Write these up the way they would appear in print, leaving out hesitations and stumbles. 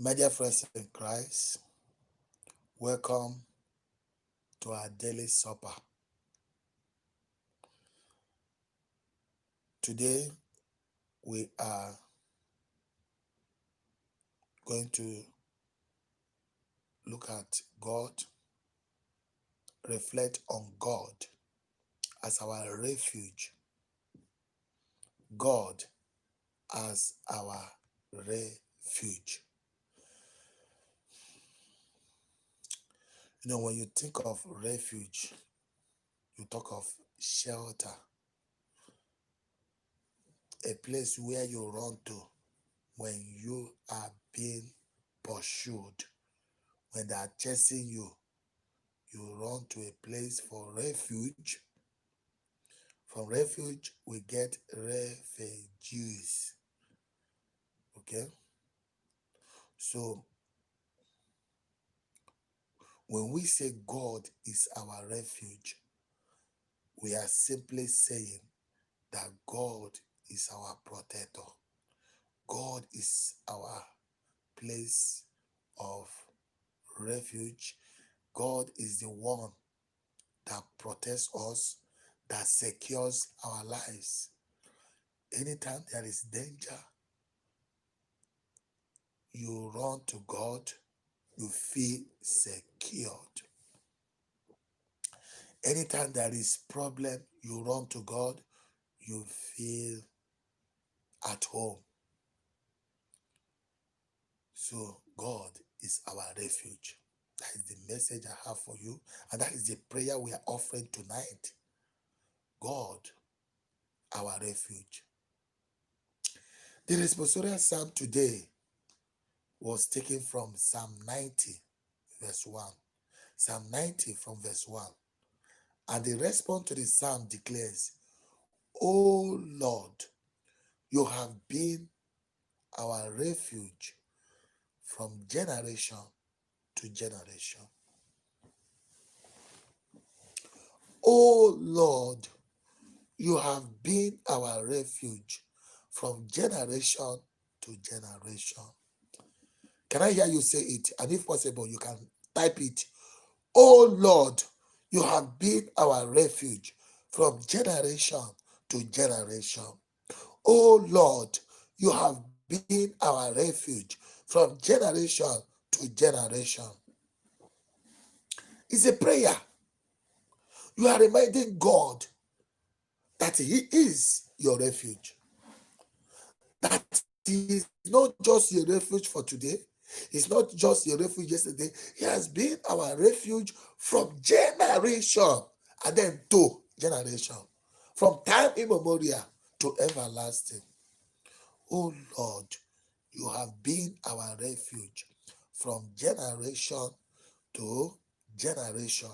My dear friends in Christ, welcome to our daily supper. Today, we are going to look at God, reflect on God as our refuge. God as our refuge. You know, when you think of refuge, you talk of shelter, a place where you run to when you are being pursued, when they are chasing you. You run to a place for refuge. From refuge, we get refugees. Okay? So, when we say God is our refuge, we are simply saying that God is our protector. God is our place of refuge. God is the one that protects us, that secures our lives. Anytime there is danger, you run to God, you feel secured. Anytime there is problem, you run to God, you feel at home. So God is our refuge. That is the message I have for you, and that is the prayer we are offering tonight. God, our refuge. The responsorial psalm today was taken from Psalm 90, verse 1. Psalm 90 from verse 1. And the response to the psalm declares, O Lord, you have been our refuge from generation to generation. O Lord, you have been our refuge from generation to generation. Can I hear you say it? And if possible, you can type it. O Lord, you have been our refuge from generation to generation. O Lord, you have been our refuge from generation to generation. It's a prayer. You are reminding God that He is your refuge. That He is not just your refuge for today. He's not just your refuge yesterday. He has been our refuge from generation and then to generation. From time immemorial to everlasting. Oh Lord, you have been our refuge from generation to generation.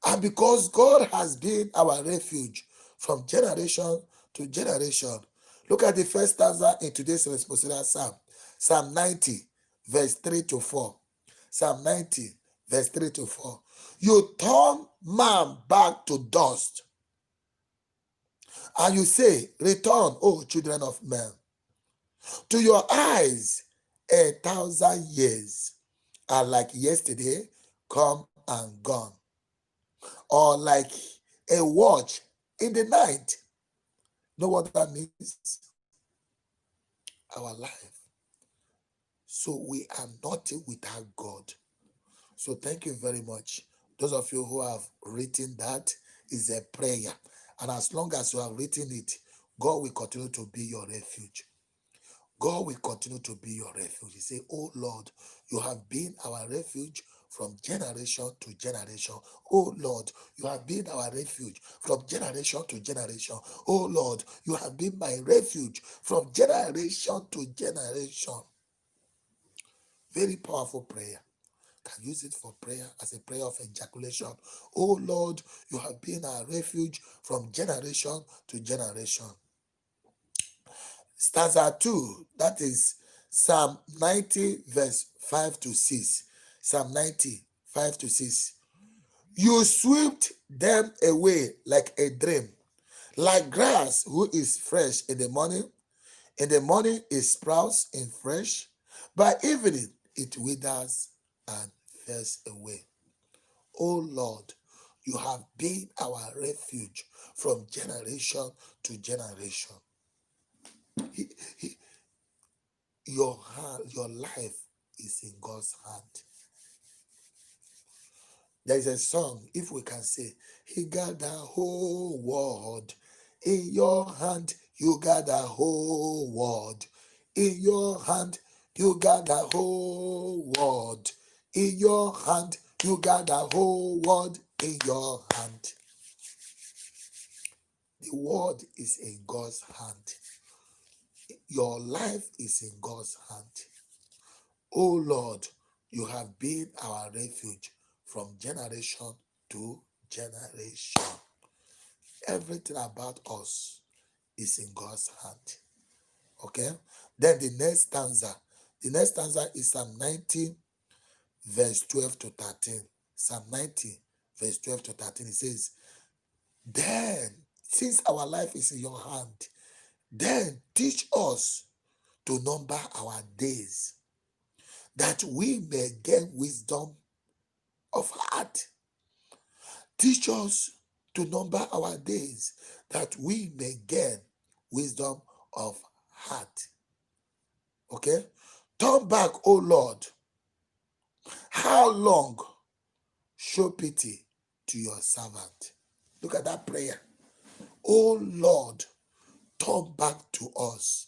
And because God has been our refuge from generation to generation, look at the first stanza in today's responsorial psalm. Psalm 90, verse 3 to 4. Psalm 90, verse 3 to 4. You turn man back to dust, and you say, return, O children of men. To your eyes, 1,000 years are like yesterday, come and gone, or like a watch in the night. Know what that means? Our life. So we are nothing without God. So thank you very much. Those of you who have written that, is a prayer. And as long as you have written it, God will continue to be your refuge. God will continue to be your refuge. He say, oh Lord, you have been our refuge from generation to generation. Oh Lord, you have been our refuge from generation to generation. Oh Lord, you have been my refuge from generation to generation. Very powerful prayer. Can use it for prayer as a prayer of ejaculation. Oh Lord, you have been our refuge from generation to generation. Stanza 2, that is Psalm 90, verse 5 to 6. Psalm 90, 5 to 6. You swept them away like a dream, like grass who is fresh in the morning. In the morning it sprouts in fresh. By evening it withers and falls away. O Lord, you have been our refuge from generation to generation. He- he- your life is in God's hand. There is a song, if we can say, He got the whole world in your hand. You got the whole world in your hand. You got the whole world in your hand. You got the whole world in your hand. The world is in God's hand. Your life is in God's hand. Oh Lord, you have been our refuge from generation to generation. Everything about us is in God's hand. Okay? Then the next stanza. The next stanza is Psalm 90, verse 12 to 13. Psalm 90, verse 12 to 13. It says, Then, since our life is in your hand, then teach us to number our days, that we may gain wisdom of heart. Teach us to number our days, that we may gain wisdom of heart. Okay? Turn back, O Lord. How long? Show pity to your servant. Look at that prayer. O Lord, turn back to us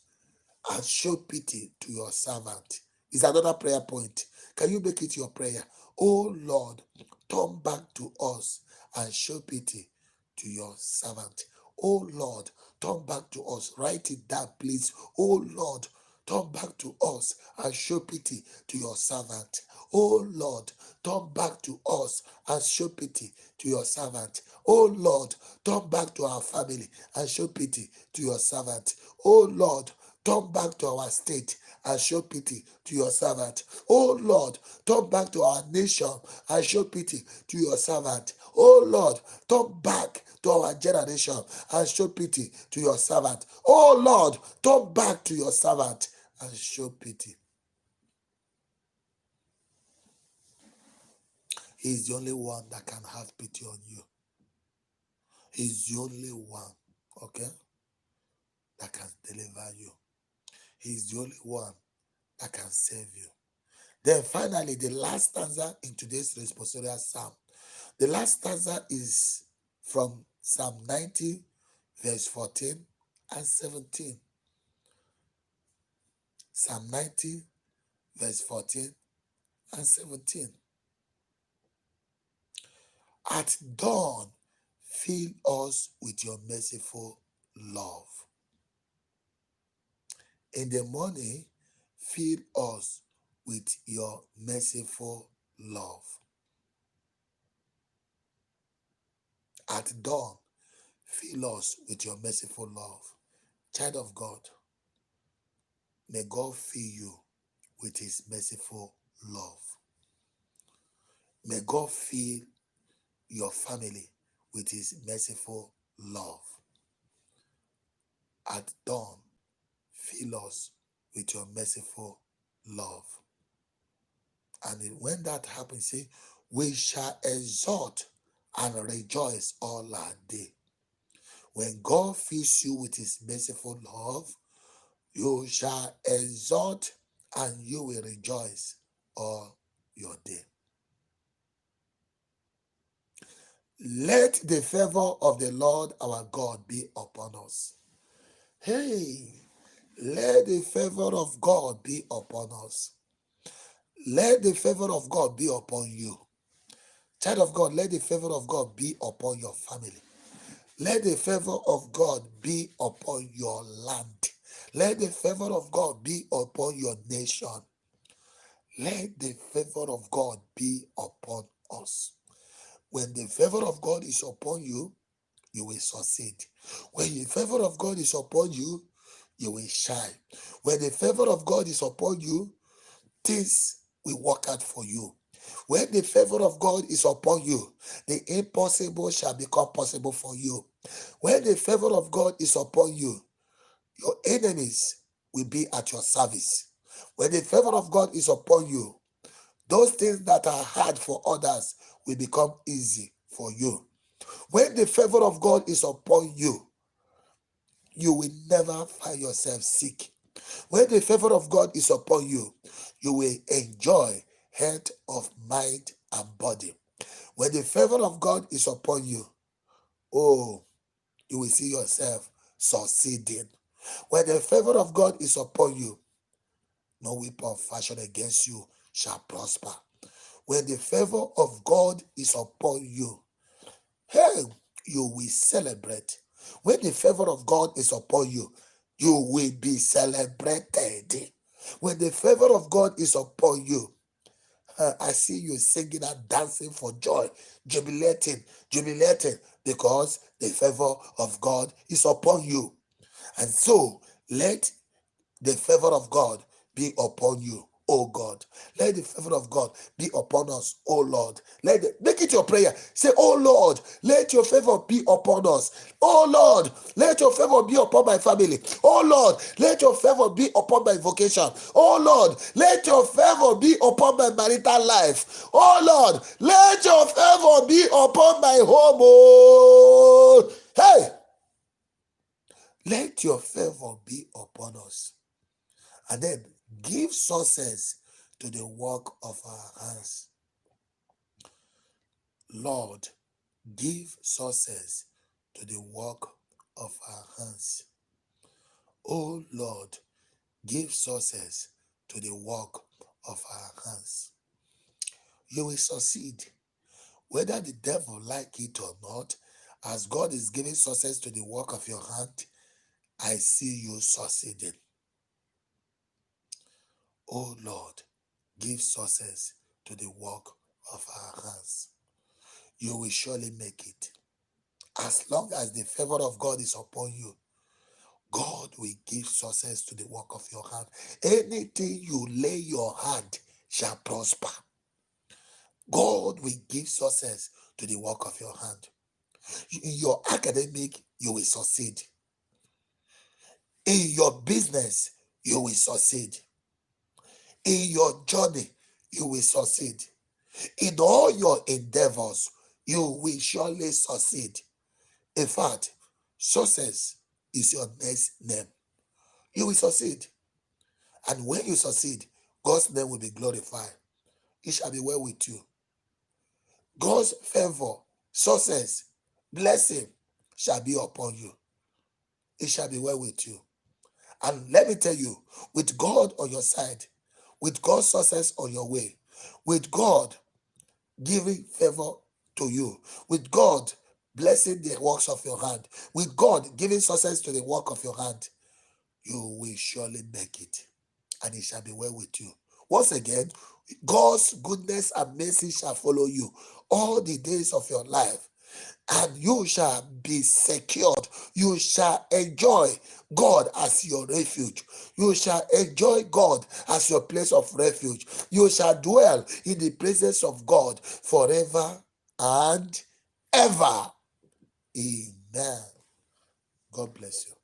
and show pity to your servant. Is another prayer point. Can you make it your prayer? Oh Lord, turn back to us and show pity to your servant. Oh Lord, turn back to us. Write it down, please. Oh Lord, turn back to us and show pity to your servant. Oh Lord, turn back to us and show pity to your servant. Oh Lord, turn back to our family and show pity to your servant. Oh Lord, turn back to our state and show pity to your servant. Oh Lord, turn back to our nation and show pity to your servant. Oh Lord, turn back to our generation and show pity to your servant. Oh Lord, turn back to your servant and show pity. He's the only one that can have pity on you. He's the only one, okay, that can deliver you. He's the only one that can save you. Then finally, the last stanza in today's responsorial psalm. The last stanza is from Psalm 90, verse 14 and 17. Psalm 90, verse 14 and 17. At dawn, fill us with your merciful love. In the morning, fill us with your merciful love. At dawn, fill us with your merciful love. Child of God, may God fill you with his merciful love. May God fill your family with his merciful love. At dawn, fill us with your merciful love. And when that happens, say, we shall exult and rejoice all our day. When God fills you with his merciful love, you shall exult and you will rejoice all your day. Let the favor of the Lord our God be upon us. Hey, let the favor of God be upon us. Let the favor of God be upon you. Child of God, let the favor of God be upon your family. Let the favor of God be upon your land. Let the favor of God be upon your nation. Let the favor of God be upon us. When the favor of God is upon you, you will succeed. When the favor of God is upon you, you will shine. When the favor of God is upon you, things will work out for you. When the favor of God is upon you, the impossible shall become possible for you. When the favor of God is upon you, your enemies will be at your service. When the favor of God is upon you, those things that are hard for others will become easy for you. When the favor of God is upon you, you will never find yourself sick. When the favor of God is upon you, you will enjoy health of mind and body. When the favor of God is upon you, oh, you will see yourself succeeding. When the favor of God is upon you, no weapon fashioned against you shall prosper. When the favor of God is upon you, hey, you will celebrate. When the favor of God is upon you, you will be celebrated. When the favor of God is upon you, I see you singing and dancing for joy, jubilating, because the favor of God is upon you. And so, let the favor of God be upon you, oh God. Let the favor of God be upon us, oh Lord. Make it your prayer. Say, oh Lord, let your favor be upon us. Oh Lord, let your favor be upon my family. Oh Lord, let your favor be upon my vocation. Oh Lord, let your favor be upon my marital life. Oh Lord, let your favor be upon my home. Oh, hey, let your favor be upon us. And then give success to the work of our hands. Lord, give success to the work of our hands. Oh Lord, give success to the work of our hands. You will succeed, whether the devil like it or not. As God is giving success to the work of your hand, I see you succeeding. Oh Lord, give success to the work of our hands. You will surely make it. As long as the favor of God is upon you, God will give success to the work of your hand. Anything you lay your hand shall prosper. God will give success to the work of your hand. In your academic, you will succeed. In your business, you will succeed. In your journey, you will succeed. In all your endeavors, you will surely succeed. In fact, success is your next name. You will succeed. And when you succeed, God's name will be glorified. It shall be well with you. God's favor, success, blessing shall be upon you. It shall be well with you. And let me tell you, with God on your side, with God's success on your way, with God giving favor to you, with God blessing the works of your hand, with God giving success to the work of your hand, you will surely make it, and it shall be well with you. Once again, God's goodness and mercy shall follow you all the days of your life, and you shall be secured. You shall enjoy God as your refuge. You shall enjoy God as your place of refuge. You shall dwell in the presence of God forever and ever. Amen. God bless you.